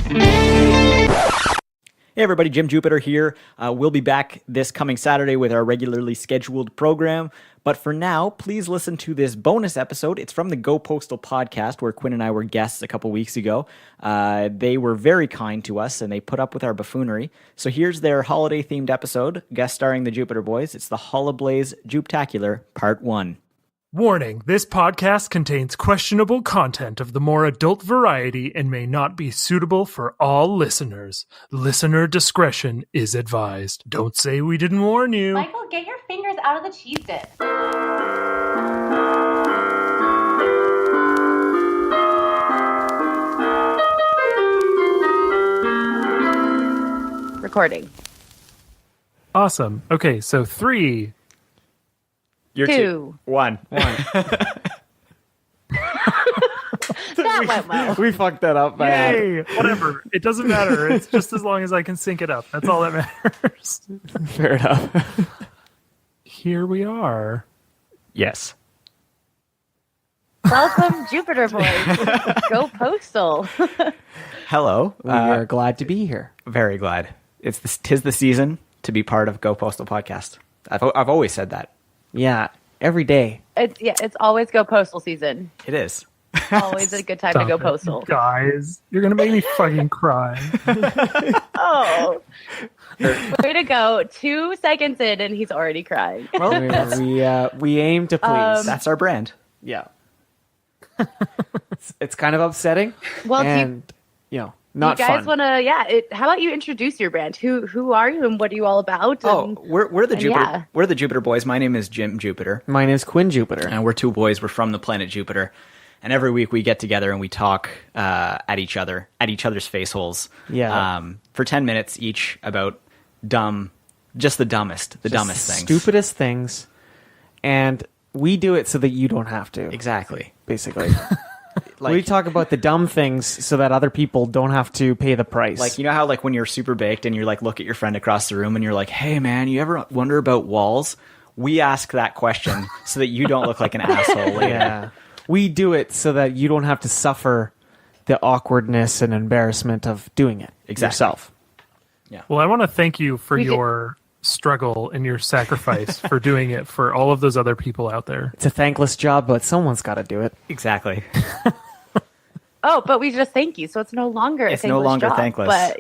Hey everybody, Jim Jupiter here. We'll be back this coming Saturday with our regularly scheduled program. But for now, please listen to this bonus episode. It's from the Go Postal Podcast, where Quinn and I were guests a couple weeks ago. They were very kind to us, and they put up with our buffoonery. So here's their holiday-themed episode, guest starring the Jupiter Boys. It's the Holi-blaze Jup-tacular Part 1. Warning, this podcast contains questionable content of the more adult variety and may not be suitable for all listeners. Listener discretion is advised. Don't say we didn't warn you. Michael, get your fingers out of the cheese dip. Recording. Awesome. Okay, so 3. You're 2. 1. That went well. We fucked that up, man. Yay! Whatever. It doesn't matter. It's just as long as I can sync it up. That's all that matters. Fair enough. Here we are. Yes. Welcome, Jupiter Boys. Go Postal. Hello. We are glad to be here. Very glad. Tis the season to be part of Go Postal Podcast. I've always said that. Yeah, every day. It's always Go Postal season. It is. Always a good time to go postal. Guys, you're going to make me fucking cry. Oh. Way to go. 2 seconds in and he's already crying. Well, we aim to please. That's our brand. Yeah. It's kind of upsetting. Well, and, not you guys fun. want to, how about you introduce your brand? Who are you and what are you all about? We're the Jupiter. yeah. We're the Jupiter Boys. My name is Jim Jupiter, My name is Quinn Jupiter. and we're two boys. We're from the planet Jupiter, and every week we get together and we talk at each other's face holes. Yeah. For 10 minutes each about the dumbest things. Stupidest things. And we do it so that you don't have to, Exactly. basically. We talk about the dumb things so that other people don't have to pay the price. Like, you know how, like, when you're super baked and you're like, look at your friend across the room and you're like, hey man, you ever wonder about walls? We ask that question so that you don't look like an asshole later. Yeah. We do it so that you don't have to suffer the awkwardness and embarrassment of doing it yourself. Well, I want to thank you for your struggle and your sacrifice for doing it for all of those other people out there. It's a thankless job, but someone's got to do it. Exactly. Oh, but we just thank you, so it's no longer It's a no thankless longer job. thankless.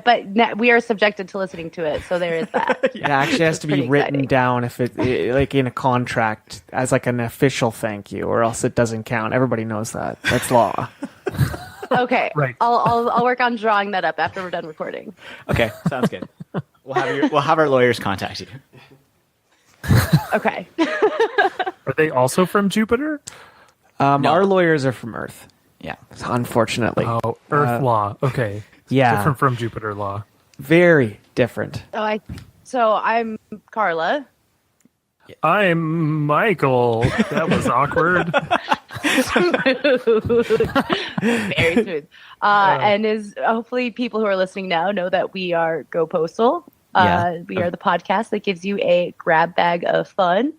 But we are subjected to listening to it, so there is that. It actually has to be pretty written exciting. down if like in a contract as like an official thank you, or else it doesn't count. Everybody knows that. That's law. Okay, Right. I'll work on drawing that up after we're done recording. Okay, sounds good. We'll have our lawyers contact you. Okay. Are they also from Jupiter? No. Our lawyers are from Earth, Yeah. unfortunately. Oh, Earth law. Okay. yeah. Different from Jupiter law. Very different. So I'm Carla. I'm Michael. That was awkward. Very smooth. And hopefully people who are listening now know that we are Go Postal. We are the podcast that gives you a grab bag of fun.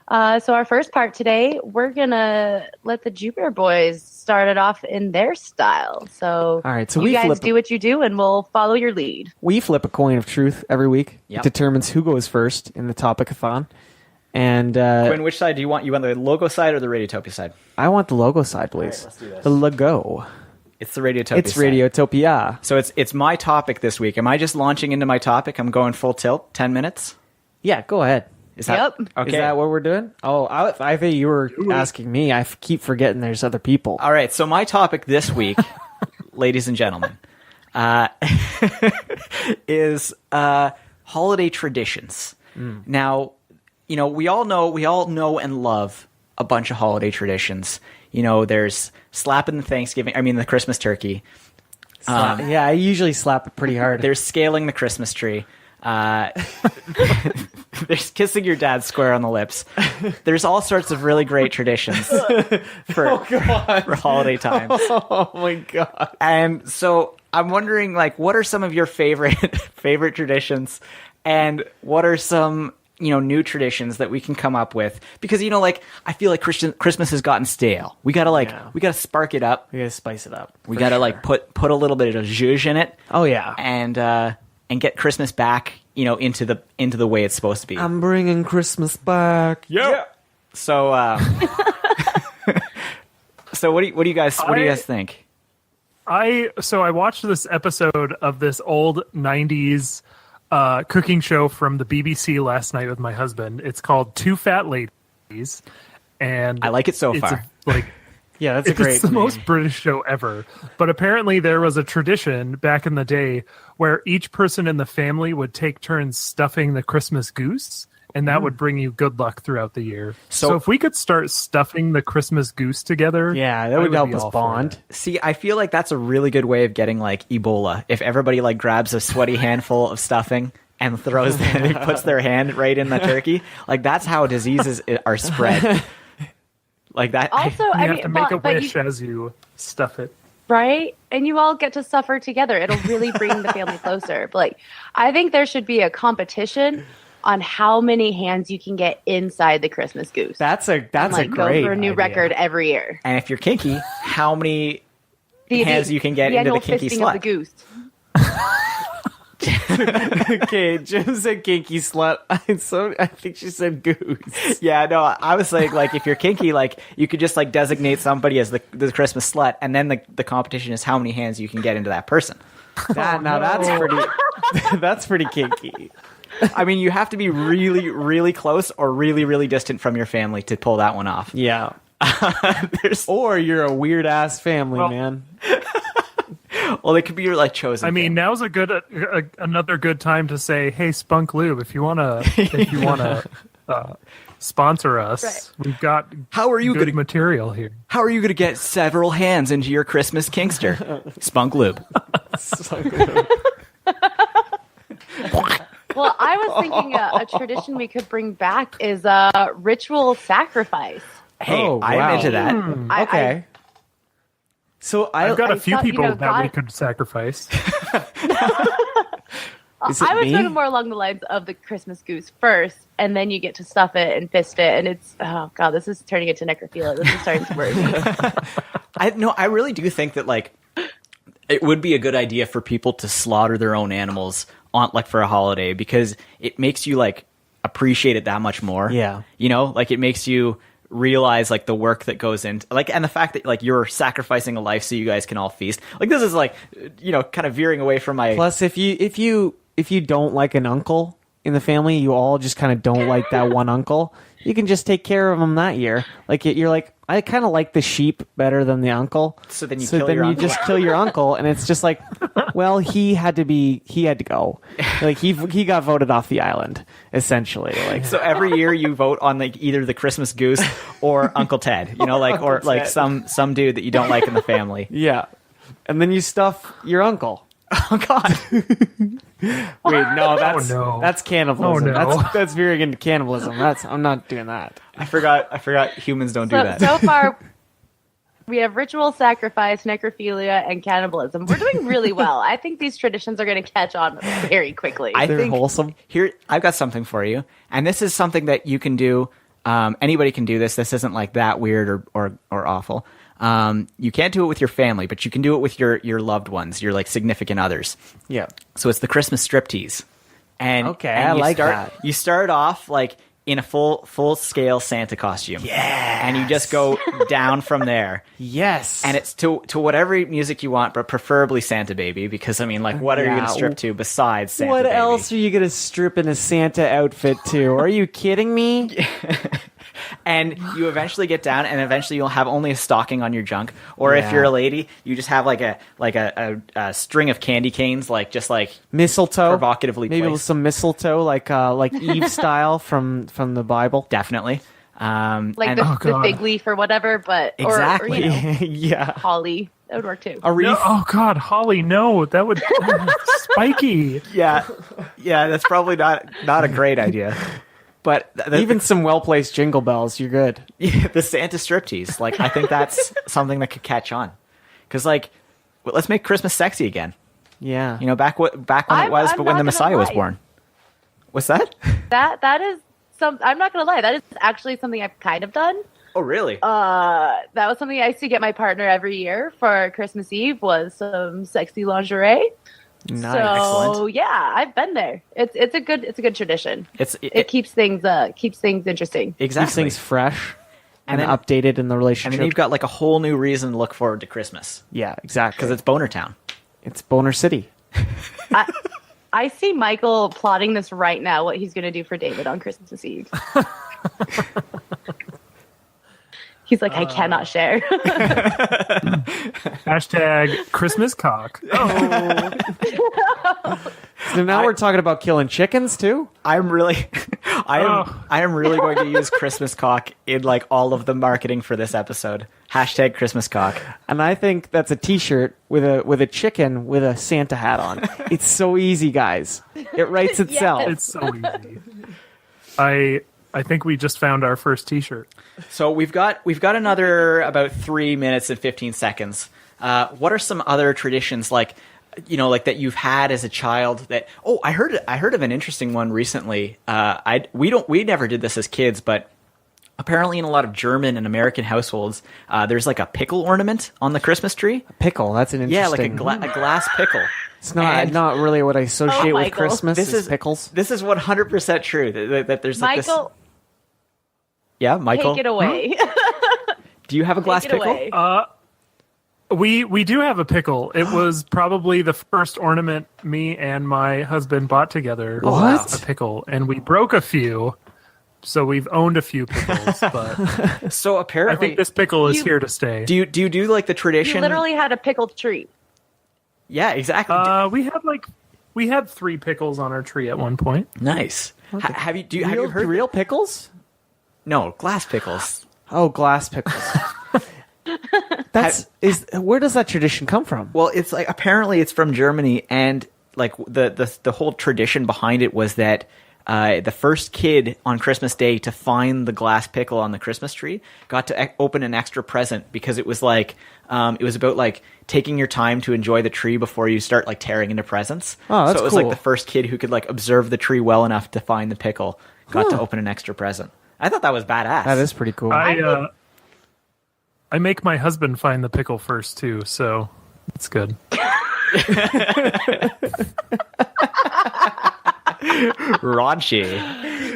So our first part today, we're going to let the Jupiter Boys start it off in their style. So, All right, so you we guys flip- do what you do and we'll follow your lead. We flip a coin of truth every week. Yep. It determines who goes first in the topic-a-thon. And Quinn, which side do you want? You want the logo side or the Radiotopia side? I want the logo side, please. let's do this. The logo. It's the Radiotopia It's side. Radiotopia. So it's my topic this week. Am I just launching into my topic? I'm going full tilt, 10 minutes? Yeah, go ahead. Is that Yep. okay? Is that what we're doing? Oh, I thought you were asking me. I keep forgetting there's other people. All right, so my topic this week, ladies and gentlemen, is holiday traditions. Now, we all know and love a bunch of holiday traditions. There's slapping the Christmas turkey. Yeah, I usually slap it pretty hard. There's scaling the Christmas tree. There's kissing your dad square on the lips. There's all sorts of really great traditions for holiday times. Oh my god! And so I'm wondering, what are some of your favorite traditions, and what are some new traditions that we can come up with, because like I feel like Christmas has gotten stale. We gotta we gotta spark it up. We gotta spice it up. We gotta like put a little bit of zhuzh in it. Oh yeah, and get Christmas back, into the way it's supposed to be. I'm bringing Christmas back. Yeah. So so what do you guys think? I watched this episode of this old 90s cooking show from the BBC last night with my husband. It's called Two Fat Ladies, and I like it so far. Yeah, that's a great It's the name. most British show ever. But apparently there was a tradition back in the day where each person in the family would take turns stuffing the Christmas goose, and that would bring you good luck throughout the year. So if we could start stuffing the Christmas goose together, Yeah, that would help us bond. See, I feel like that's a really good way of getting like Ebola. If everybody like grabs a sweaty handful of stuffing and puts their hand right in the turkey, like that's how diseases are spread. Like that. Also, You I have mean, to make a but wish as you stuff it. right? And you all get to suffer together. It'll really bring the family closer. But like, I think there should be a competition on how many hands you can get inside the Christmas goose. That's a like, great go for a new idea. record every year. And if you're kinky, how many hands you can get into the kinky fisting slut? of the goose. Okay, Jim said kinky slut. I think she said goose. Yeah, no, I was saying like if you're kinky, like you could just like designate somebody as the Christmas slut, and then the competition is how many hands you can get into that person. That's pretty. That's pretty kinky. I mean, you have to be really, really close or really, really distant from your family to pull that one off. Yeah. Or you're a weird ass family, man. Well, they could be your like chosen. I mean, family. now's another good time to say, "Hey, Spunk Lube, if you wanna sponsor us, Right. we've got How are you good gonna- material here." How are you going to get several hands into your Christmas kinkster? Spunk lube. Well, I was thinking a tradition we could bring back is a ritual sacrifice. Hey, Oh, I'm wow. into that. Okay. So I've got a I few thought, people that we God- could sacrifice. Is it I was me? thinking more along the lines of the Christmas goose first, and then you get to stuff it and fist it, and it's oh god, this is turning into necrophilia. This is starting to worry me. I really do think that like it would be a good idea for people to slaughter their own animals on like for a holiday, because it makes you like appreciate it that much more. Yeah. Like it makes you realize like the work that goes into like, and the fact that like you're sacrificing a life so you guys can all feast. Like this is like kind of veering away from my Plus, if you don't like an uncle in the family, you all just kind of don't like that one uncle. You can just take care of him that year. Like you're like, I kind of like the sheep better than the uncle. So then you kill your uncle. just kill your uncle, and it's just like, well, he had to go. Like he got voted off the island essentially. Like So every year you vote on like either the Christmas goose or Uncle Ted, like or Uncle like Ted. some dude that you don't like in the family. yeah, and then you stuff your uncle. Oh God. Wait, no, no. that's cannibalism. Oh, no. That's veering into cannibalism. I'm not doing that. I forgot humans don't do that. So far, we have ritual sacrifice, necrophilia, and cannibalism. We're doing really well. I think these traditions are going to catch on very quickly. They're wholesome. Here, I've got something for you, and this is something that you can do. Anybody can do this. This isn't like that weird or awful. You can't do it with your family, but you can do it with your loved ones, your like significant others. Yeah. So it's the Christmas striptease. And Okay, and I you like start, that. You start off like in a full scale Santa costume. Yeah. And you just go down from there. Yes. And it's to whatever music you want, but preferably Santa Baby, because I mean, like, what are you Yeah. going to strip to besides Santa what Baby? else are you gonna strip in a Santa outfit to? Are you kidding me? And you eventually get down, and eventually you'll have only a stocking on your junk. Or if Yeah. you're a lady, you just have like a string of candy canes, like just like Mistletoe. provocatively Maybe with placed. some mistletoe, like Eve style from the Bible. Definitely. like and- the, Oh, the God. fig leaf or whatever, but Exactly. or Yeah. holly. That would work too. A wreath. No, oh God, Holly, no, that would spiky. yeah, that's probably not a great idea. But Even some well placed jingle bells. You're good. the Santa striptease, like I think that's something that could catch on, because like let's make Christmas sexy again. Yeah. Back when it I'm was, but when not the gonna Messiah was lie. born. What's that? That is I'm not gonna lie, that is actually something I've kind of done. Oh, really? That was something I used to get my partner every year for Christmas Eve, was some sexy lingerie. Nice. So Excellent. yeah, I've been there. It's a good tradition. It keeps things interesting. Exactly. Keeps things fresh and then- updated in the And relationship. then you've got like a whole new reason to look forward to Christmas yeah, exactly. because it's Boner Town. It's Boner City. I see Michael plotting this right now, what he's going to do for David on Christmas Eve. He's like, I cannot share. Hashtag Christmas cock. So now we're talking about killing chickens too. I am really going to use Christmas cock in like all of the marketing for this episode. Hashtag Christmas cock. And I think that's a T-shirt with a chicken with a Santa hat on. It's so easy, guys. It writes itself. It's so easy. I think we just found our first T-shirt. So we've got another about 3 minutes and 15 seconds. What are some other traditions like that you've had as a child that I heard of an interesting one recently. We never did this as kids, but apparently in a lot of German and American households, there's like a pickle ornament on the Christmas tree. Pickle. That's an interesting. Yeah, like a glass pickle. It's not really what I associate with Michael. Christmas. This is pickles. This is 100% true. That there's like Michael, this. Yeah, Michael. take it away. Do you have a glass Take it pickle? away. We do have a pickle. It was probably the first ornament me and my husband bought together. What? A pickle, and we broke a few. So we've owned a few pickles, but So I apparently, think this pickle is You- here to stay. do you do like the You tradition? literally had a pickled tree. Yeah, exactly. We had 3 pickles on our tree at one point. Nice. Have you heard? real pickles? No, glass pickles. Oh, glass pickles. Where does that tradition come from? Well, it's like apparently it's from Germany, and like the whole tradition behind it was that the first kid on Christmas Day to find the glass pickle on the Christmas tree got to open an extra present because it was like it was about like taking your time to enjoy the tree before you start like tearing into presents. Oh, that's so it was cool. like the first kid who could like observe the tree well enough to find the pickle got to open an extra present. I thought that was badass. That is pretty cool. I make my husband find the pickle first too, so it's good. raunchy.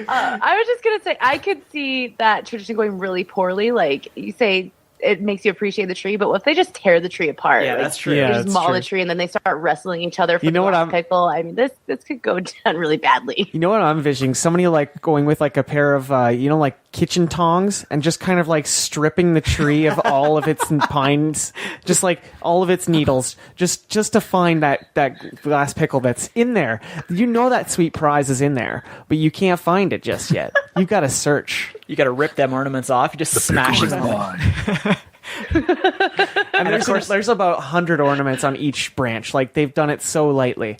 I was just going to say, I could see that tradition going really poorly. Like, you say it makes you appreciate the tree, but what if they just tear the tree apart? Yeah, Like, that's true. Yeah. They just that's maul true. the tree and then they start wrestling each other for You know the what last I'm- pickle. I mean, this could go down really badly. You know what I'm envisioning? Somebody like going with like a pair of like kitchen tongs and just kind of like stripping the tree of all of its pines, just like all of its needles, just to find that glass pickle that's in there. You know that sweet prize is in there, but you can't find it just yet. You've got to search. You got to rip them ornaments off. You just smashing them. And there's about 100 ornaments on each branch. Like they've done it so lightly.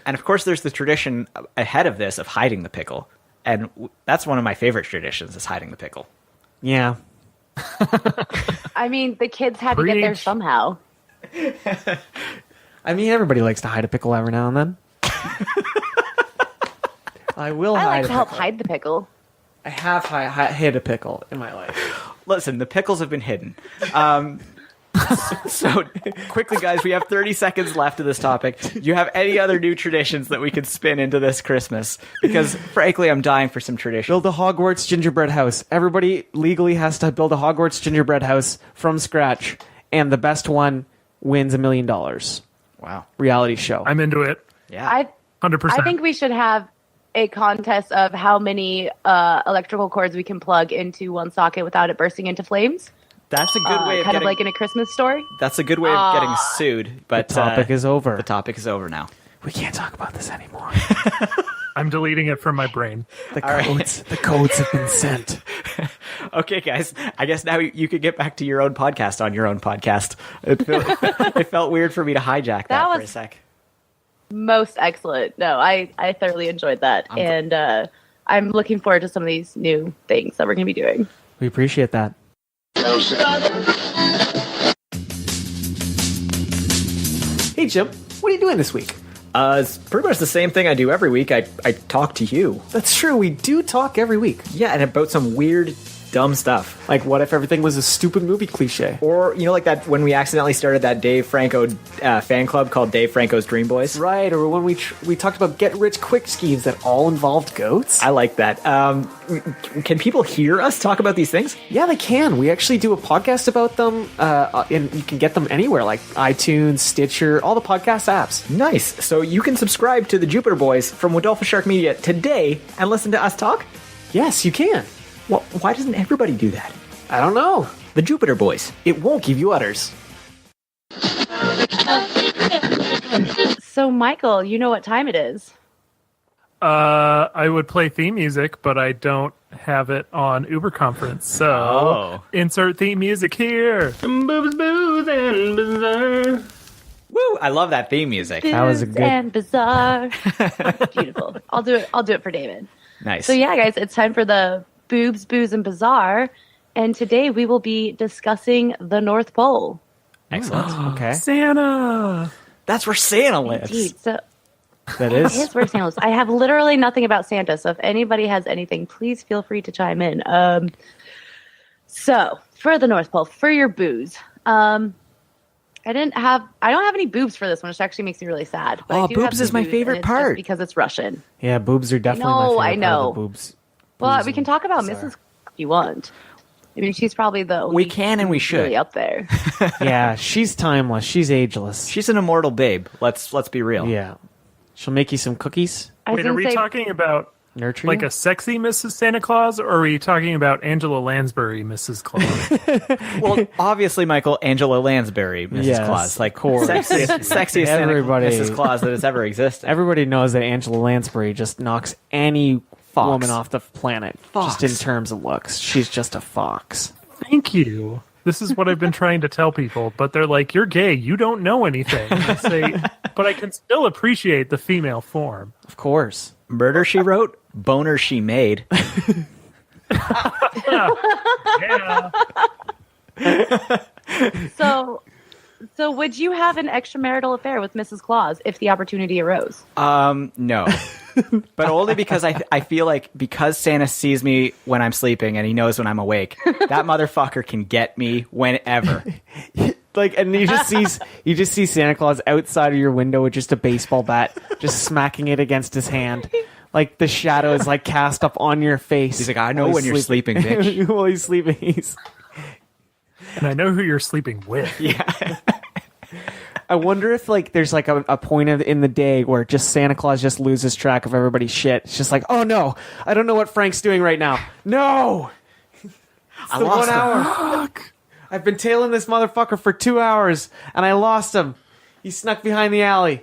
And of course, there's the tradition ahead of this of hiding the pickle. And that's one of my favorite traditions is hiding the pickle. Yeah. I mean, the kids had to get there Preach. somehow. I mean, everybody likes to hide a pickle every now and then. I will I hide like a to help pickle. hide the pickle. I have hid a pickle in my life. Listen, the pickles have been hidden. So quickly, guys, we have 30 seconds left of this topic. Do you have any other new traditions that we could spin into this Christmas? Because frankly, I'm dying for some tradition. Build a Hogwarts gingerbread house. Everybody legally has to build a Hogwarts gingerbread house from scratch, and the best one wins $1 million. Wow. Reality show. I'm into it. Yeah. 100%. I think we should have a contest of how many electrical cords we can plug into one socket without it bursting into flames. That's a good way of Kind getting. of like in A Christmas Story. That's a good way of getting sued. But the topic is over. The topic is over now. We can't talk about this anymore. I'm deleting it from my brain. The codes have been sent. Okay, guys. I guess now you could get back to your own podcast on your own podcast. It felt weird for me to hijack that for a was- sec. Most excellent. No, I thoroughly enjoyed that. And I'm looking forward to some of these new things that we're going to be doing. We appreciate that. Hey, Jim. What are you doing this week? It's pretty much the same thing I do every week. I talk to you. That's true. We do talk every week. Yeah, and about some weird, dumb stuff. Like, what if everything was a stupid movie cliche? Or, like that when we accidentally started that Dave Franco fan club called Dave Franco's Dream Boys. Right, or when we talked about get-rich-quick schemes that all involved goats. I like that. Can people hear us talk about these things? Yeah, they can. We actually do a podcast about them, and you can get them anywhere, like iTunes, Stitcher, all the podcast apps. Nice. So you can subscribe to the Jupiter Boys from Rodolfo Shark Media today and listen to us talk? Yes, you can. Well, why doesn't everybody do that? I don't know. The Jupiter Boys. It won't give you udders. So, Michael, you know what time it is. I would play theme music, but I don't have it on Uber Conference. So, insert theme music here. Boobs, booze, and bizarre. Woo! I love that theme music. That was a good and bizarre. Beautiful. I'll do it for David. Nice. So yeah, guys, it's time for the boobs, booze, and bizarre. And today we will be discussing the North Pole. Excellent. Okay. Santa. That's where Santa lives. Indeed. So That it is. is where Santa lives. I have literally nothing about Santa, so if anybody has anything, please feel free to chime in. So for the North Pole, for your booze, I don't have any boobs for this one, which actually makes me really sad. But I do have boobs some is my boobs, favorite and it's just part. because it's Russian. Yeah, boobs are definitely my favorite I know. part of the boobs. Well, Boobs we can and talk about bizarre. Mrs. if you want. I mean, she's probably the only We can and we who's should. really up there. Yeah, she's timeless. She's ageless. She's an immortal babe. Let's be real. Yeah. She'll make you some cookies, I was Wait, are gonna we say, talking about nurture like you. a sexy Mrs. Santa Claus, or are we talking about Angela Lansbury Mrs. Claus? Well, obviously, Michael, Angela Lansbury, Mrs. Yes, Claus, like of course. sexiest Everybody- Mrs. Claus that has ever existed. Everybody knows that Angela Lansbury just knocks any Fox. woman off the planet. Fox. Just in terms of looks. She's just a fox. Thank you. This is what I've been trying to tell people, but they're like, "You're gay. You don't know anything." I say, but I can still appreciate the female form. Of course. Murder, she wrote. Boner, she made. Yeah. So would you have an extramarital affair with Mrs. Claus if the opportunity arose? No. But only because I feel like because Santa sees me when I'm sleeping and he knows when I'm awake, that motherfucker can get me whenever. Like, and you just see Santa Claus outside of your window with just a baseball bat, just smacking it against his hand. Like the shadow is like cast up on your face. He's like, I know while when you're sleeping, bitch. While he's sleeping, And I know who you're sleeping with. Yeah. I wonder if like there's like a point in the day where just Santa Claus just loses track of everybody's shit. It's just like, oh no, I don't know what Frank's doing right now. No, I the lost 1 hour. I've been tailing this motherfucker for 2 hours and I lost him. He snuck behind the alley.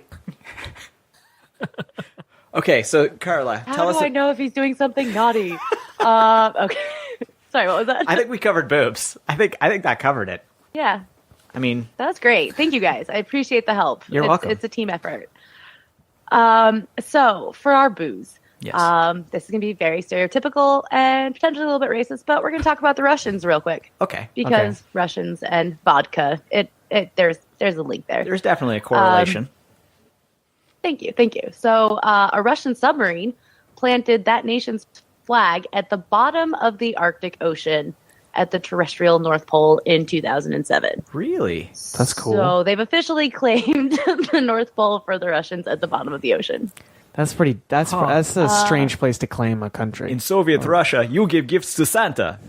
Okay, so Carla, How tell do us. I know if he's doing something naughty? Okay. Sorry, what was that? I think we covered boobs. I think that covered it. Yeah, I mean, that's great. Thank you, guys. I appreciate the help. You're welcome. It's a team effort. So for our booze, yes. this is going to be very stereotypical and potentially a little bit racist, but we're going to talk about the Russians real quick Okay. because Russians and vodka, there's a link there. There's definitely a correlation. Thank you. So a Russian submarine planted that nation's flag at the bottom of the Arctic Ocean at the terrestrial North Pole in 2007. Really? That's cool. So they've officially claimed the North Pole for the Russians at the bottom of the ocean. That's pretty. That's a strange place to claim a country. In Soviet Russia, you give gifts to Santa.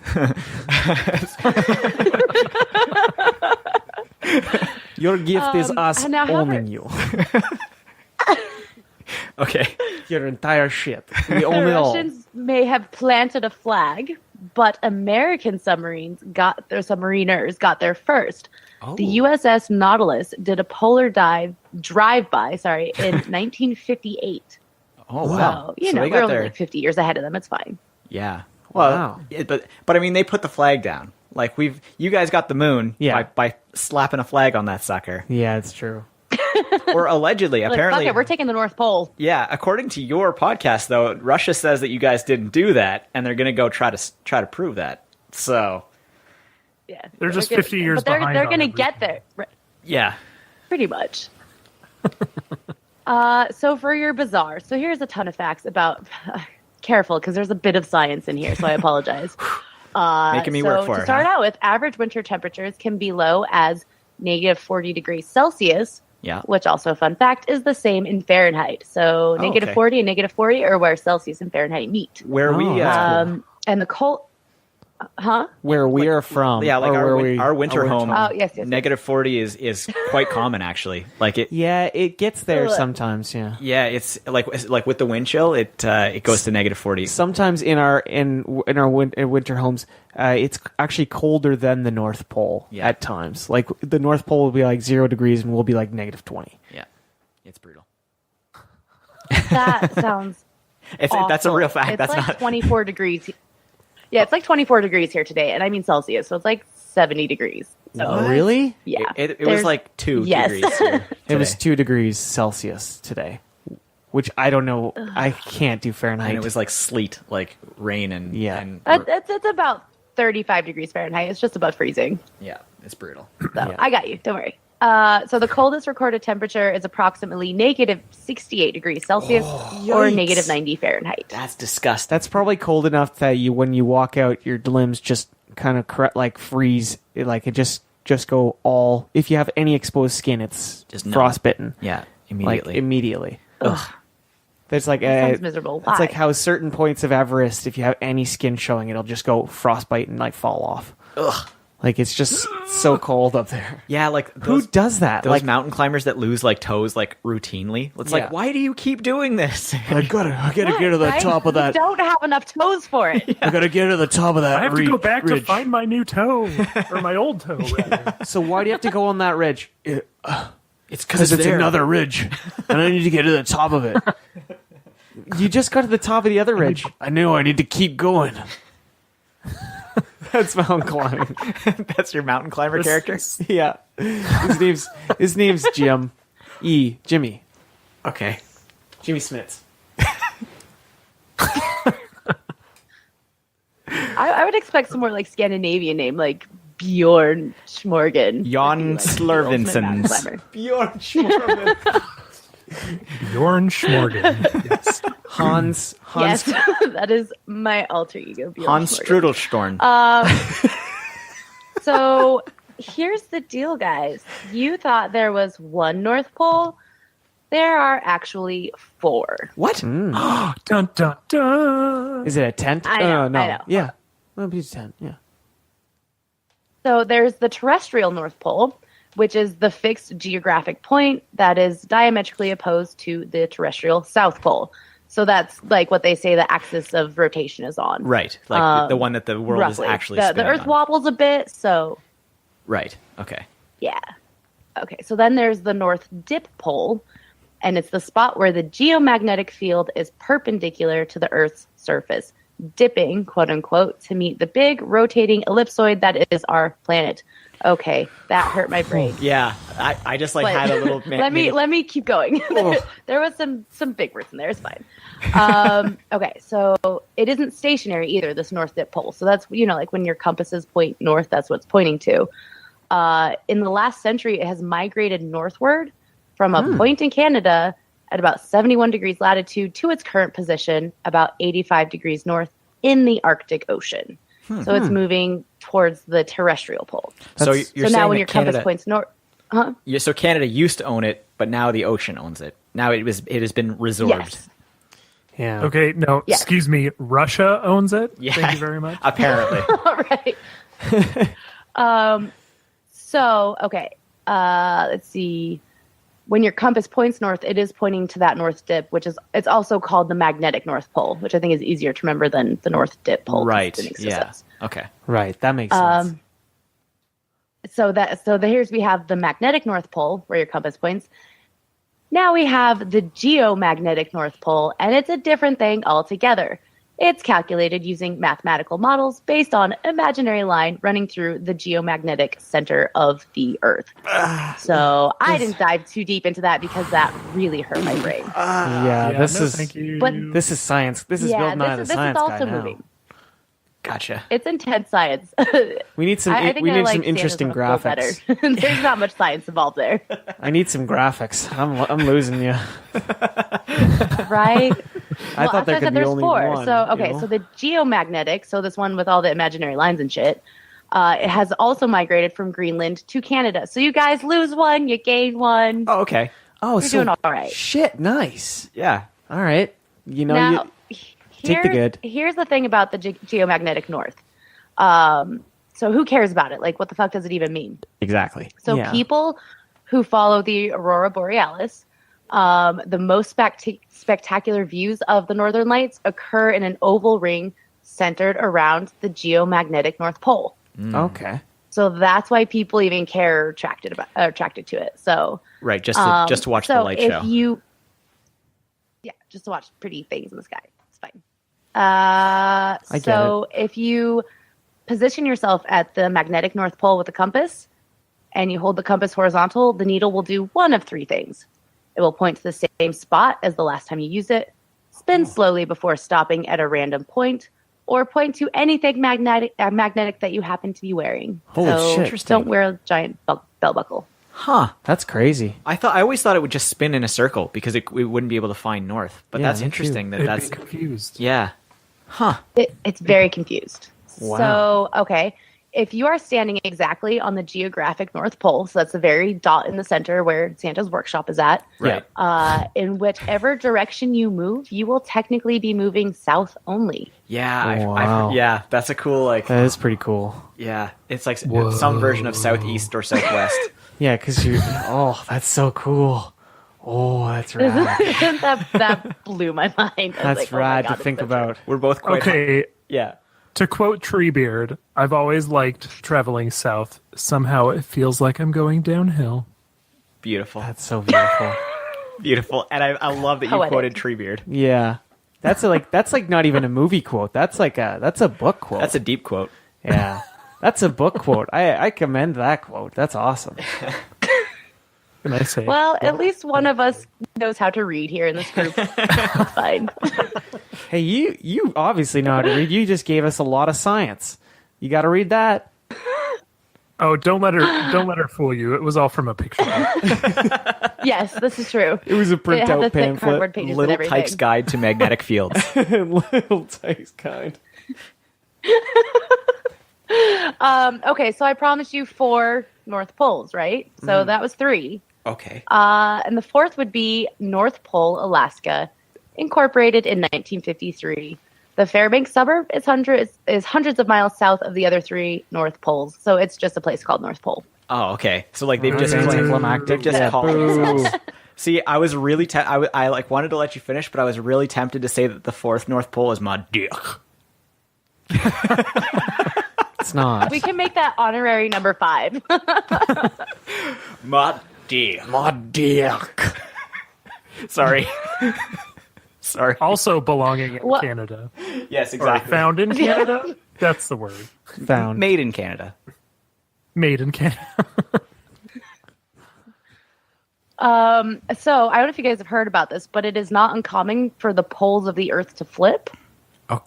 Your gift is us now, however- owning you. Okay. Your entire shit. We own The it all. Russians may have planted a flag, but American submariners got there first. Oh. The USS Nautilus did a polar drive-by, in 1958. Oh, So, wow. you So know, they we're got only there. like 50 years ahead of them. It's fine. Yeah. Well, Wow. but I mean, they put the flag down. Like you guys got the moon by slapping a flag on that sucker. Yeah, it's true. Or allegedly, Like, apparently. fuck it, we're taking the North Pole. Yeah, according to your podcast, though, Russia says that you guys didn't do that, and they're going to go try to prove that. So, Yeah, They're just gonna- 50 years but they're, behind They're on going to everything. get there, yeah. pretty much. So for your bizarre, so here's a ton of facts about. Careful, because there's a bit of science in here, so I apologize. Making me work for it. To start out with, average winter temperatures can be low as negative 40 degrees Celsius. Yeah. Which also, fun fact, is the same in Fahrenheit. So negative 40 and negative 40 are where Celsius and Fahrenheit meet. Where we and the cold. Where we are from. Yeah, like our winter home. Oh, yes. Negative 40 is quite common, actually. Like it. Yeah, it gets there sometimes. Yeah. Yeah, it's like with the wind chill, it goes to negative 40. Sometimes in our winter homes, it's actually colder than the North Pole at times. Like the North Pole will be like 0 degrees, and we'll be like negative 20. Yeah, it's brutal. That sounds. That's a real fact. It's That's like not 24 degrees. Yeah, it's like 24 degrees here today, and I mean Celsius, so it's like 70 degrees. So, Oh, really? Yeah. It was like 2 degrees. It was 2 degrees Celsius today, which I don't know. I can't do Fahrenheit. And it was like sleet, like rain and It's about 35 degrees Fahrenheit. It's just above freezing. yeah, it's brutal. So I got you. Don't worry. So the coldest recorded temperature is approximately negative 68 degrees Celsius or negative 90 Fahrenheit. That's disgusting. That's probably cold enough that when you walk out, your limbs just kind of freeze. It just go all. If you have any exposed skin, it's Just numb. frostbitten. Yeah, immediately. Like immediately. Ugh. There's like That sounds miserable. It's Why? like how certain points of Everest, if you have any skin showing, it'll just go frostbite and like fall off. Ugh. Like it's just so cold up there. Yeah, like Who does that? Those Like mountain climbers that lose like toes like routinely. It's Yeah. like, why do you keep doing this? I gotta get to the Right? top of You that. don't have enough toes for it. I gotta get to the top of that. I have to go back to ridge. find my new toe, or my old toe, rather. So why do you have to go on that ridge? It's Because it's there. another ridge, and I need to get to the top of it. You just got to the top of the other ridge. I know. I need to keep going. That's mountain climbing. That's your mountain climber character? Yeah. His name's Jim. Jimmy. Okay. Jimmy Smits. I would expect some more like Scandinavian name, like Bjorn Schmorgen. Jan That'd be, like, the ultimate mountain Slurvinsons. climber. Bjorn Schmorgen. Bjorn Schmorgen. Yes. Hans. Yes, that is my alter ego. Bjorn Hans Schmorgen. Strudelstorn. So here's the deal, guys. You thought there was one North Pole. There are actually 4. What? Dun dun dun. Is it a tent? I know, no. I know. Yeah. Well, it's a tent. Yeah. So there's the terrestrial North Pole, which is the fixed geographic point that is diametrically opposed to the terrestrial South Pole. So that's like what they say the axis of rotation is on. Right. Like the one that the world Roughly. is actually the spinning Earth on. wobbles a bit, so Right. Okay. yeah. Okay, so then there's the North Dip Pole, and it's the spot where the geomagnetic field is perpendicular to the Earth's surface, dipping, quote unquote, to meet the big rotating ellipsoid that is our planet. Okay, that hurt my brain. Yeah. I just like But had a little... let me keep going. There was some big words in there. It's fine. Okay, so it isn't stationary either, this North Dip Pole. So that's, like when your compasses point north, that's what it's pointing to. In the last century, it has migrated northward from a point in Canada at about 71 degrees latitude to its current position, about 85 degrees north in the Arctic Ocean. So it's moving towards the terrestrial pole. So you're So now saying when that your compass Canada... points north... Yeah, so Canada used to own it, but now the ocean owns it. Now it has been resorbed. Yes. Yeah. Okay, no, Yeah. excuse me. Russia owns it. Yeah. Thank you very much. Apparently. Right. So, okay. Let's see. When your compass points north, it is pointing to that North Dip, it's also called the magnetic North Pole, which I think is easier to remember than the North Dip Pole. 'cause it Right. didn't exist Yeah. as. Okay. Right. That makes sense. Here's we have the magnetic North Pole where your compass points. Now we have the geomagnetic North Pole, and it's a different thing altogether. It's calculated using mathematical models based on imaginary line running through the geomagnetic center of the Earth. So I didn't dive too deep into that because that really hurt my brain. Yeah. Yeah, This no, is thank you. But this is science. This is built out of the this is science also guy now. moving. Gotcha. It's intense science. We need some. I think We I need like some Santa's interesting North Pole graphics. better. There's not much science involved there, I need some graphics. I'm losing you. right? I thought there as I could said, be there's only four. one. So okay, you know? so the geomagnetic, so this one with all the imaginary lines and shit, it has also migrated from Greenland to Canada. So you guys lose one, you gain one. Oh, okay. Oh, You're so doing all right. shit, nice. Yeah. All right, you know, Now, take the good. Here's the thing about the geomagnetic north. So who cares about it? Like, what the fuck does it even mean? exactly. So Yeah. people who follow the aurora borealis, the most spectacular views of the northern lights occur in an oval ring centered around the geomagnetic North Pole. Okay. So that's why people even care attracted to it. So Right. Just to watch the light show. Just to watch pretty things in the sky. It's fine. get If you position yourself at the magnetic North Pole with a compass and you hold the compass horizontal, the needle will do one of three things. It will point to the same spot as the last time you used it, spin slowly before stopping at a random point, or point to anything magnetic that you happen to be wearing. Holy shit. Interesting. Don't wear a giant belt buckle. Huh. That's crazy. I always thought it would just spin in a circle because we wouldn't be able to find north. But Yeah, that's me too. interesting They'd that's be confused. yeah. Huh. It's very confused. Wow. So, okay, if you are standing exactly on the geographic North Pole, so that's the very dot in the center where Santa's workshop is at, Right. in whichever direction you move, you will technically be moving south only. Yeah. Wow. Yeah. That's a cool That is pretty cool. Yeah. It's like Whoa. some version of southeast or southwest. Yeah, because you. Oh, that's so cool. Oh, that's rad. that blew my mind. I was That's like, oh my rad God, to it's think so about. We're both quite Okay, Yeah. to quote Treebeard, I've always liked traveling south. Somehow it feels like I'm going downhill. Beautiful. That's so beautiful. Beautiful. And I love that you Poetic. quoted Treebeard. Yeah, that's like not even a movie quote. That's a book quote. That's a deep quote. Yeah, that's a book quote. I commend that quote. That's awesome. Can I say? Well, at least one of us knows how to read here in this group. It's fine. Hey, you obviously know how to read. You just gave us a lot of science. You got to read that. Oh, don't let her fool you. It was all from a picture. Yes, this is true. It was a It had the printout thick pamphlet. cardboard pages and Little everything. Tyke's Guide to Magnetic Fields. Little text kind. Okay, so I promised you 4 North Poles, right? So that was 3. Okay. And the 4th would be North Pole, Alaska, incorporated in 1953. The Fairbanks suburb is hundreds of miles south of the other 3 North Poles, so it's just a place called North Pole. Oh, okay. So like they've just Anticlimactic. they've just Yeah, called boo. themselves. See, I was really I like wanted to let you finish, but I was really tempted to say that the 4th North Pole is my dick. It's not. We can make that honorary number 5. My dick. My dick. Sorry. Sorry. Also belonging in What? Canada. Yes, Or exactly. found in Canada? That's the word. Found. Made in Canada. Made in Canada. So I don't know if you guys have heard about this, but it is not uncommon for the poles of the Earth to flip.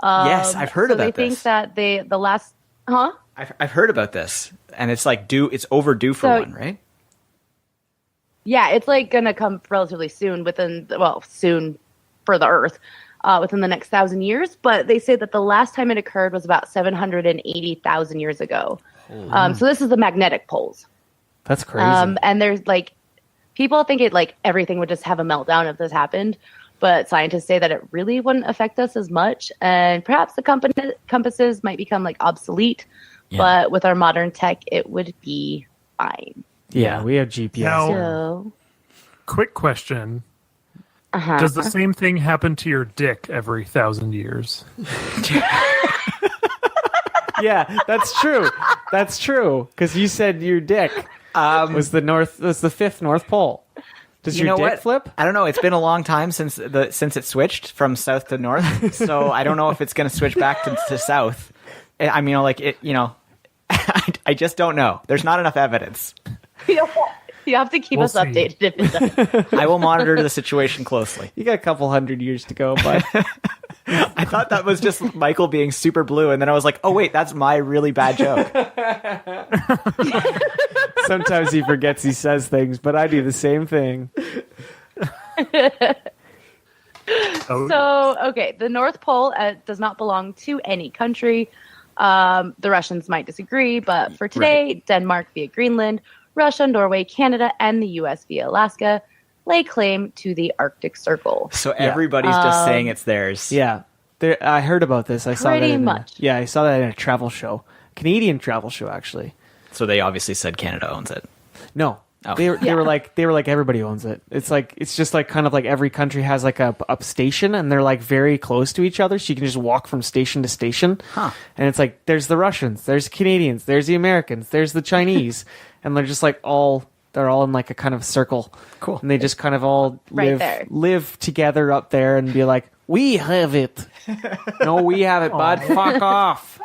Yes, I've heard so about they this. think that the last, huh? I've heard about this, and it's like it's overdue for So- one, right? Yeah, it's like gonna come relatively soon soon for the Earth, within the next 1,000 years. But they say that the last time it occurred was about 780,000 years ago. So this is the magnetic poles. That's crazy. And there's like, people think everything would just have a meltdown if this happened. But scientists say that it really wouldn't affect us as much. And perhaps the compasses might become obsolete. Yeah. But with our modern tech, it would be fine. yeah, we have GPS. Now- here. So, Quick question. Does the same thing happen to your dick every 1,000 years? Yeah, that's true. That's true. Because you said your dick was the 5th North Pole. Does You your know dick what? flip? I don't know. It's been a long time since it switched from south to north, so I don't know if it's going to switch back to south. I mean, I just don't know. There's not enough evidence. you have to keep We'll us see. updated if it does. I will monitor the situation closely. You got a couple hundred years to go, but I thought that was just Michael being super blue, and then I was like, oh wait, that's my really bad joke. Sometimes he forgets he says things, but I do the same thing. So, okay, the North Pole does not belong to any country. The Russians might disagree, but for today, Denmark via Greenland, Russia, Norway, Canada, and the U.S. via Alaska lay claim to the Arctic Circle. So everybody's just saying it's theirs. Yeah. I heard about this. I saw that. Pretty much. I saw that in a travel show. Canadian travel show, actually. So they obviously said Canada owns it. No. Oh. They were like everybody owns it. It's just like kind of like every country has like a station, and they're like very close to each other, so you can just walk from station to station. Huh. And it's like there's the Russians, there's Canadians, there's the Americans, there's the Chinese, and they're just like they're all in like a kind of circle. Cool. And they just kind of all live together up there and be like, we have it. No, we have it, bud. Fuck off.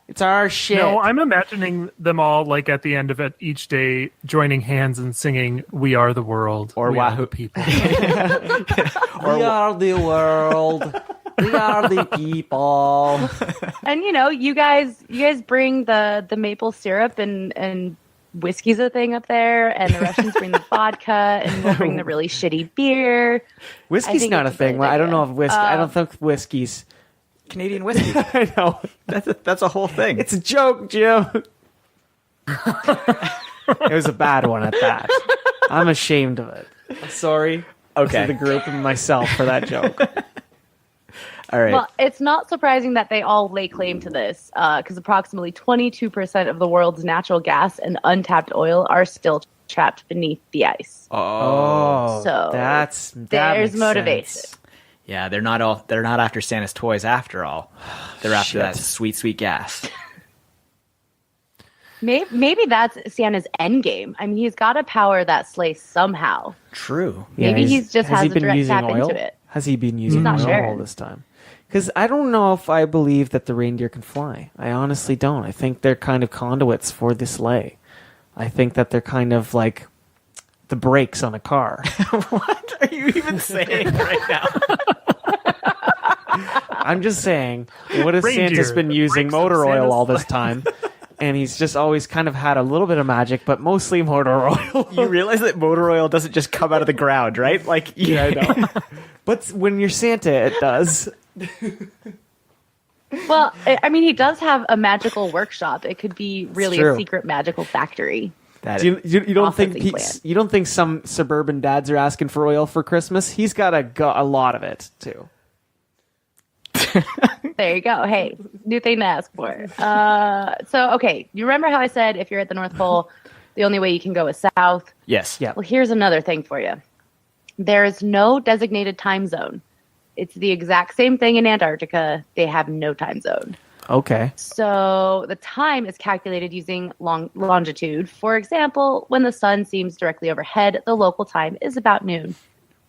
It's our shit. No, I'm imagining them all like at the end of it each day joining hands and singing "We Are the World" or "We Wahoo Are the People." We are the world. We are the people. And you guys bring the maple syrup and whiskey's a thing up there, and the Russians bring the vodka, and we'll bring the really shitty beer. Whiskey's not a thing. I don't know if whiskey. I don't think whiskey's Canadian whiskey. I know. That's a whole thing. It's a joke, Jim. It was a bad one at that. I'm ashamed of it. Sorry. Okay. To the group and myself for that joke. All right. Well, it's not surprising that they all lay claim to this, because approximately 22% of the world's natural gas and untapped oil are still trapped beneath the ice. Oh, So that there's makes motivation. sense. Yeah, they're not after Santa's toys after all. They're after that sweet, sweet gas. Maybe that's Santa's end game. I mean, he's got to power that sleigh somehow. True. Maybe he's just has he a been direct using tap oil? into it. Has he been using Not oil sure. all this time? Because I don't know if I believe that the reindeer can fly. I honestly don't. I think they're kind of conduits for the sleigh. I think that they're kind of like the brakes on a car. What are you even saying right now? I'm just saying, what if Reindeer, Santa's been the using brakes of motor oil Santa's all this time? And he's just always kind of had a little bit of magic, but mostly motor oil. You realize that motor oil doesn't just come out of the ground, right? Like, Yeah, I know. But when you're Santa, it does. Well, I mean, he does have a magical workshop. It could be really true. a secret magical factory. You don't think Offensive plan. you don't think some suburban dads are asking for oil for Christmas? He's got a lot of it too. There you go. Hey, new thing to ask for. So, okay, you remember how I said if you're at the North Pole, the only way you can go is south? yes. Yeah. Well, here's another thing for you. There is no designated time zone. It's the exact same thing in Antarctica. They have no time zone. Okay. So the time is calculated using longitude. For example, when the sun seems directly overhead, the local time is about noon.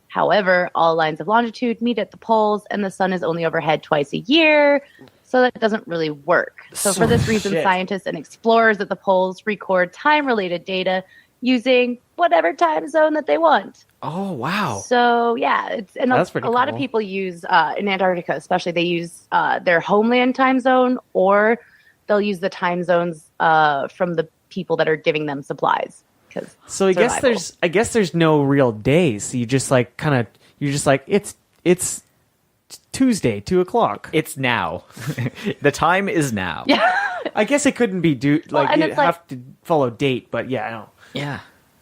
However, all lines of longitude meet at the poles, and the sun is only overhead twice a year, so that doesn't really work. So for this reason, scientists and explorers at the poles record time-related data using whatever time zone that they want. Oh, wow. So yeah, That's pretty a lot of cool. people use in Antarctica, especially they use their homeland time zone, or they'll use the time zones from the people that are giving them supplies. So I guess there's no real days. You just like it's Tuesday, 2:00. It's now. The time is now. Yeah. I guess it couldn't be and you it's like- have to follow date, but yeah, I know. Yeah.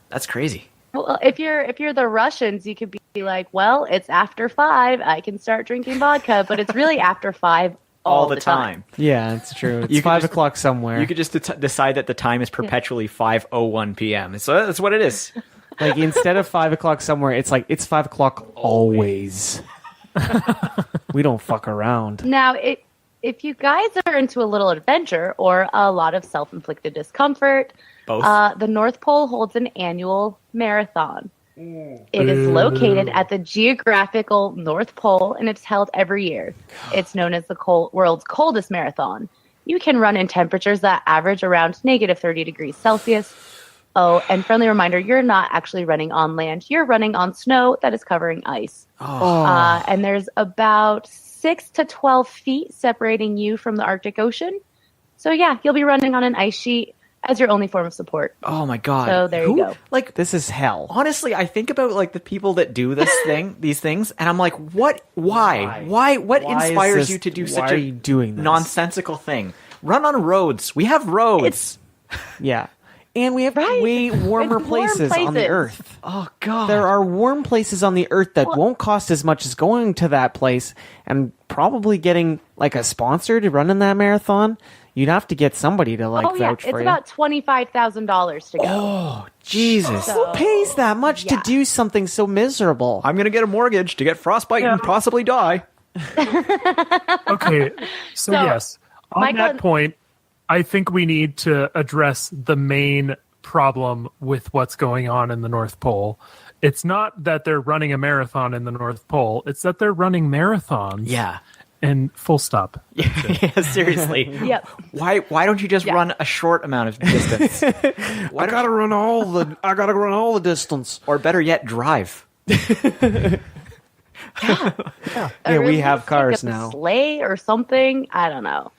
That's crazy. Well, if you're the Russians, you could be like, well, it's after 5. I can start drinking vodka, but it's really after 5 all the time. Yeah, it's true. It's You could 5:00 somewhere. You could just decide that the time is perpetually 5:01 p.m. So that's what it is. Like instead of 5:00 somewhere, it's like it's 5:00 always. We don't fuck around. Now, if you guys are into a little adventure or a lot of self-inflicted discomfort, Both. the North Pole holds an annual marathon. It is located at the geographical North Pole, and it's held every year. It's known as the world's coldest marathon. You can run in temperatures that average around -30 degrees Celsius. Oh, and friendly reminder, you're not actually running on land. You're running on snow that is covering ice. And there's about 6 to 12 feet separating you from the Arctic Ocean. So yeah, you'll be running on an ice sheet as your only form of support. Oh my God. So there you go. Like, This is hell. honestly, I think about like the people that do these things, and I'm like, what? Why? What Why is inspires this- you to do why such are a you doing this? nonsensical thing? Run on roads. We have roads. Yeah. And we have Right. way warmer It's warm places on the places. earth. Oh God. There are warm places on the earth that won't cost as much as going to that place and probably getting like a sponsor to run in that marathon. You'd have to get somebody to like Oh yeah, vouch it's for you. about $25,000 to go. Oh Jesus. So- Who pays that much Yeah. to do something so miserable? I'm gonna get a mortgage to get frostbite and possibly die. Okay, so yes, on Michael- that point, I think we need to address the main problem with what's going on in the North Pole. It's not that they're running a marathon in the North Pole, it's that they're running marathons. Yeah. And full stop. Yeah, seriously. Yep. Why don't you just Yeah. run a short amount of distance? I gotta run all the distance. Or better yet, drive. Yeah, Or we at have least cars get the now. Sleigh or something. I don't know.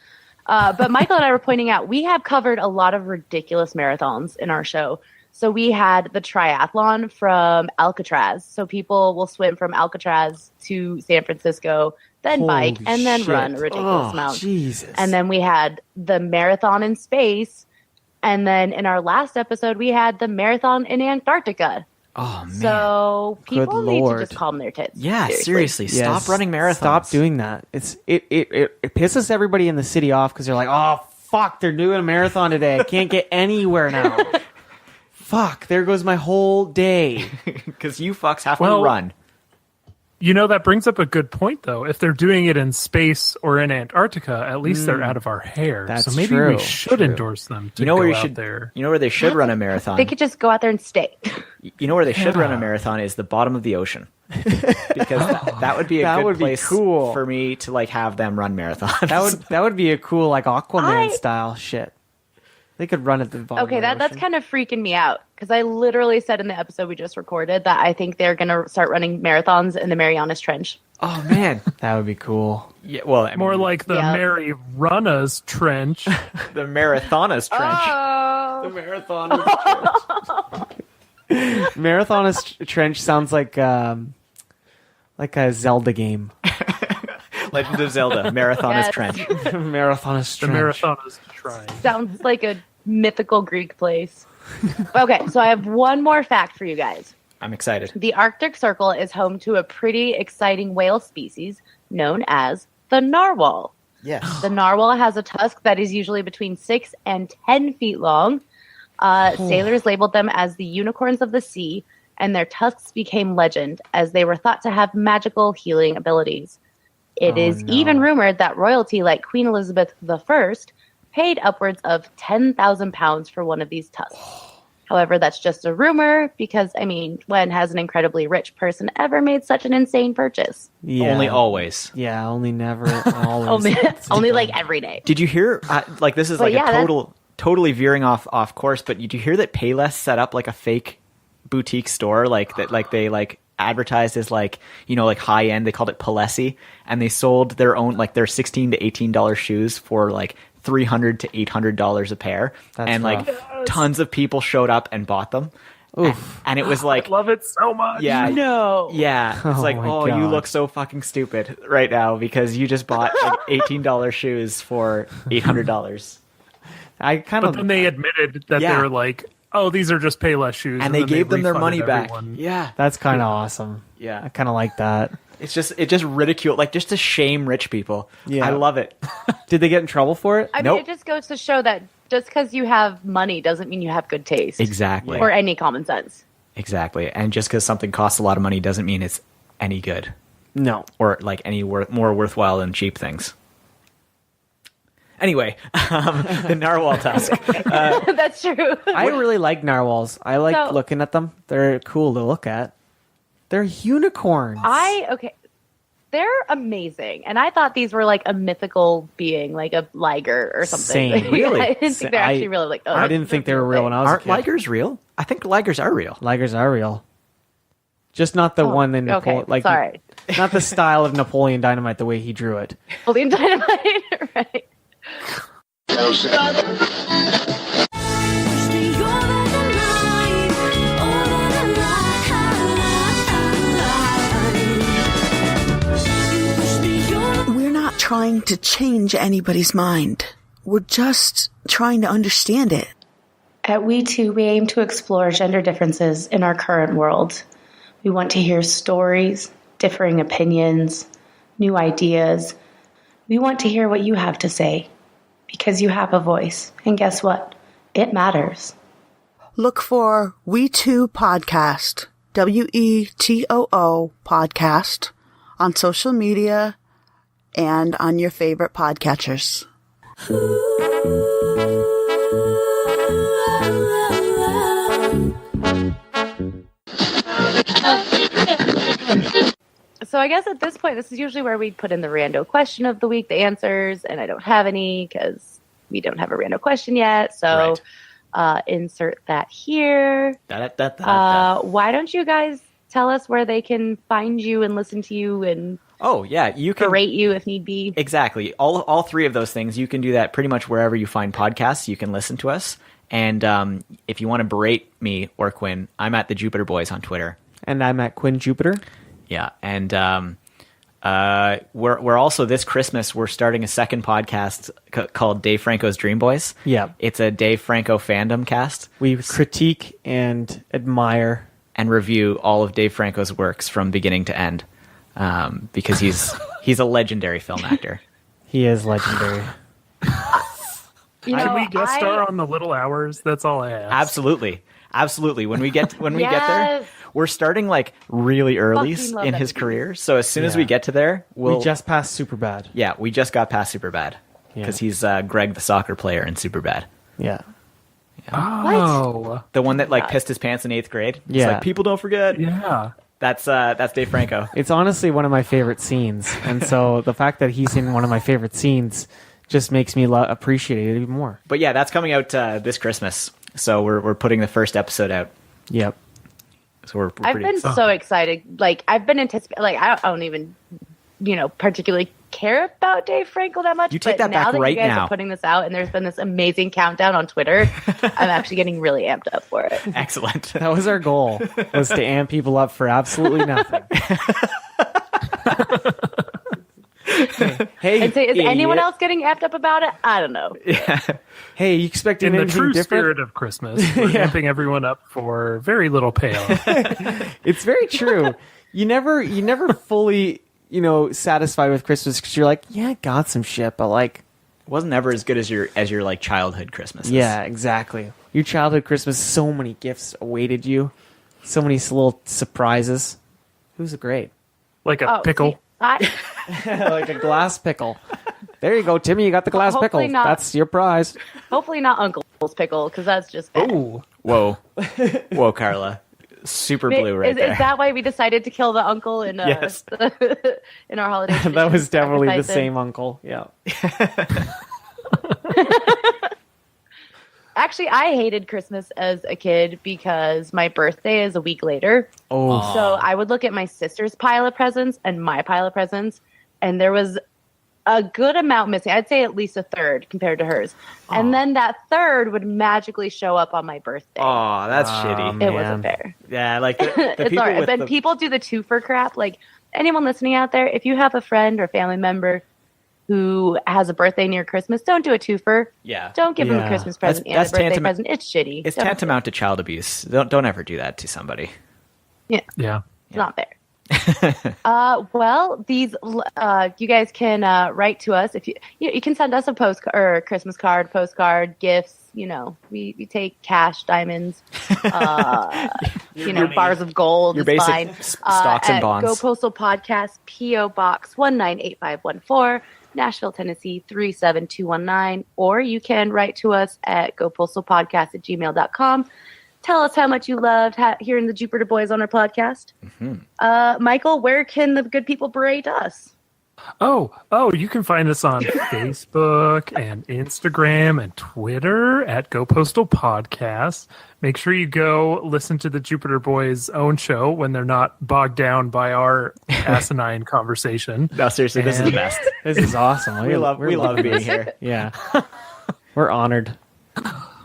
But Michael and I were pointing out we have covered a lot of ridiculous marathons in our show. So we had the triathlon from Alcatraz. So people will swim from Alcatraz to San Francisco, then bike, Holy and then shit. run a ridiculous Oh, amount. Jesus. And then we had the marathon in space. And then in our last episode, we had the marathon in Antarctica. Oh man. So people need to Lord. just calm their tits. Yeah, seriously. Yes. Stop running marathons. Stop doing that. It pisses everybody in the city off because they're like, oh fuck, they're doing a marathon today. I can't get anywhere now. Fuck, there goes my whole day. Because you fucks have Well, to run. You know, that brings up a good point, though. If they're doing it in space or in Antarctica, at least they're out of our hair. That's so maybe true. we should endorse them to You know go where you out should there. You know where they should run a marathon? They could just go out there and stay. You know where they should run a marathon is the bottom of the ocean. Because that would be a That good would be place cool. for me to like have them run marathons. That would be a cool like Aquaman I- style shit. They could run at the bottom. Okay, of the that's ocean. kind of freaking me out because I literally said in the episode we just recorded that I think they're going to start running marathons in the Marianas Trench. Oh man. That would be cool. Yeah, well, I mean, More like the Yeah. Mary Runna's Trench. the Marathonas trench. Oh, Marathonist Trench sounds like a Zelda game. Legend of Zelda, Marathonas Yes. trench. Marathonist The Trench. Marathona's Shrine. sounds like a mythical Greek place. Okay, so I have one more fact for you guys. I'm excited. The Arctic Circle is home to a pretty exciting whale species known as the narwhal. Yes. The narwhal has a tusk that is usually between 6 and 10 feet long. Sailors labeled them as the unicorns of the sea, and their tusks became legend as they were thought to have magical healing abilities. It is even rumored that royalty like Queen Elizabeth I paid upwards of £10,000 for one of these tusks. However, that's just a rumor because, I mean, when has an incredibly rich person ever made such an insane purchase? Yeah. Only always. Yeah, only never. Always. Only like every day. Did you hear? Like this is But like yeah, a totally veering off course. But did you hear that Payless set up like a fake boutique store like that? Like they like advertised as like like high end. They called it Palessi, and they sold their own like their $16 to $18 shoes for like $300 to $800 a pair, That's and like rough. tons of people showed up and bought them. Oof. And it was like Love it so much. yeah. No. Yeah, it's Oh like, my oh, you God. look so fucking stupid right now because you just bought like $18 shoes for $800. I kind But of then they admitted that Yeah. they were like, oh, these are just Payless shoes. And they then gave them their refunded money back. everyone. Yeah. that's kind of awesome. Yeah. I kind of like that. It just ridicule, like just to shame rich people. Yeah. I love it. Did they get in trouble for it? I mean, Nope. it just goes to show that just because you have money doesn't mean you have good taste. Exactly. Or any common sense. Exactly. And just because something costs a lot of money doesn't mean it's any good No. or like any more worthwhile than cheap things. Anyway, the narwhal tusk. That's true. I really like narwhals. I like So- looking at them. They're cool to look at. They're unicorns. Okay. They're amazing. And I thought these were like a mythical being, like a liger or something. Same. Really? I didn't think they're actually real. Like, I didn't think they were real when I was Aren't a kid. ligers real? I think ligers are real. Ligers are real. Just not the one in Napoleon. Okay, sorry. Not the style of Napoleon Dynamite, the way he drew it. Napoleon Dynamite, right? We're not trying to change anybody's mind. We're just trying to understand it. At We Too, we aim to explore gender differences in our current world. We want to hear stories, differing opinions, new ideas. We want to hear what you have to say, because you have a voice. And guess what? It matters. Look for We Too Podcast, WETOO Podcast, on social media and on your favorite podcatchers. So I guess at this point, this is usually where we put in the rando question of the week, the answers, and I don't have any because we don't have a rando question yet. So insert that here. Why don't you guys tell us where they can find you and listen to you and you can berate you if need be? Exactly. All three of those things, you can do that pretty much wherever you find podcasts. You can listen to us. And if you want to berate me or Quinn, I'm at the Jupiter Boys on Twitter. And I'm at Quinn Jupiter. Yeah, and we're also this Christmas we're starting a second podcast called Dave Franco's Dream Boys. Yeah, it's a Dave Franco fandom cast. We critique and admire and review all of Dave Franco's works from beginning to end, because he's a legendary film actor. He is legendary. Can we guest star on the Little Hours? That's all I ask. Absolutely. When we get there, we're starting like really early in his career. So as soon as we get to there, we just passed Superbad. Yeah, we just got past Superbad because he's Greg the soccer player in Superbad. Yeah. Oh, what? The one that like pissed his pants in 8th grade. Yeah, it's like people don't forget. Yeah, that's Dave Franco. It's honestly one of my favorite scenes, and so the fact that he's in one of my favorite scenes just makes me appreciate it even more. But yeah, that's coming out this Christmas. So we're putting the first episode out. Yep. So we're I've been so excited. Like I've been anticipating. Like I don't even, particularly care about Dave Franco that much. You take that now back that right you guys now. are putting this out, and there's been this amazing countdown on Twitter. I'm actually getting really amped up for it. Excellent. That was our goal, was to amp people up for absolutely nothing. Hey, and say, is anyone else getting amped up about it? I don't know. Yeah. Hey, you expecting in the anything true different? Spirit of Christmas, we're amping everyone up for very little payoff. It's very true. You never fully, satisfied with Christmas because you're like, yeah, I got some shit, but like, it wasn't ever as good as your like childhood Christmases. Yeah, exactly. Your childhood Christmas, so many gifts awaited you, so many little surprises. It was great. Like a pickle. Like a glass pickle. There you go, Timmy. You got the glass pickle. That's your prize. Hopefully not Uncle's pickle, because that's just bad. Ooh. Whoa, Carla. Super blue right there. Is that why we decided to kill the uncle in yes. in our holiday tradition? That was definitely the same uncle. Yeah. Actually, I hated Christmas as a kid because my birthday is a week later. Oh. So I would look at my sister's pile of presents and my pile of presents, and there was a good amount missing. I'd say at least a third compared to hers. And then that third would magically show up on my birthday. Oh, that's shitty. It wasn't fair. Yeah, like the it's people all right. with But the... people do the twofer crap. Like anyone listening out there, if you have a friend or family member who has a birthday near Christmas, don't do a twofer. Yeah. Don't give them a Christmas present and a birthday present. It's shitty. It's tantamount to child abuse. Don't ever do that to somebody. Yeah. It's not fair. Well, these you guys can write to us if you can send us a Christmas card, postcard, gifts. We take cash, diamonds, bars of gold. Your is basic fine. stocks and bonds. Go Postal Podcast, P.O. Box 198514, Nashville, Tennessee 37219, or you can write to us at gopostalpodcast@gmail.com. Tell us how much you loved hearing the Jupiter Boys on our podcast. Michael, where can the good people berate us? Oh, you can find us on Facebook and Instagram and Twitter at Go Postal Podcast. Make sure you go listen to the Jupiter Boys' own show when they're not bogged down by our asinine conversation. No, seriously, this is the best. This is awesome. We love being here. Yeah. We're honored.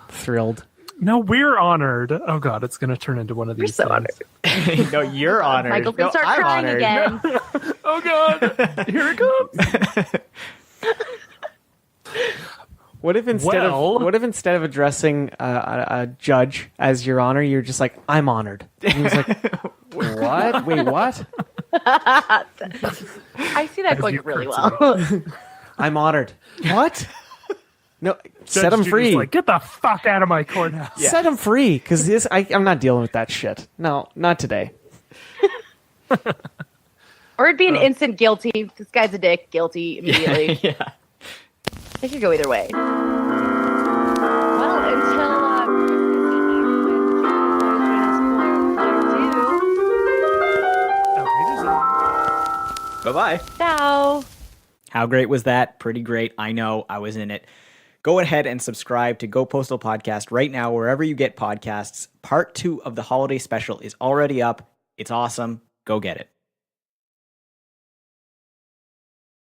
Thrilled. No, we're honored. Oh, God, it's going to turn into one of these so things. honored. No, you're honored. Michael can start I'm crying honored. again. Oh, God, here it comes. What if instead of addressing a judge as your honor, you're just like, I'm honored? And he's like, what? Wait, what? I see that going really well. I'm honored. What? No, set Judge him Judy's free. like, get the fuck out of my courthouse. Set him free, because I'm not dealing with that shit. No, not today. Or it'd be an instant guilty. This guy's a dick. Guilty immediately. Yeah. It could go either way. Well, until Christmas Eve when Bye-bye. Ciao. How great was that? Pretty great. I know. I was in it. Go ahead and subscribe to Go Postal Podcast right now, wherever you get podcasts. Part 2 of the holiday special is already up. It's awesome. Go get it.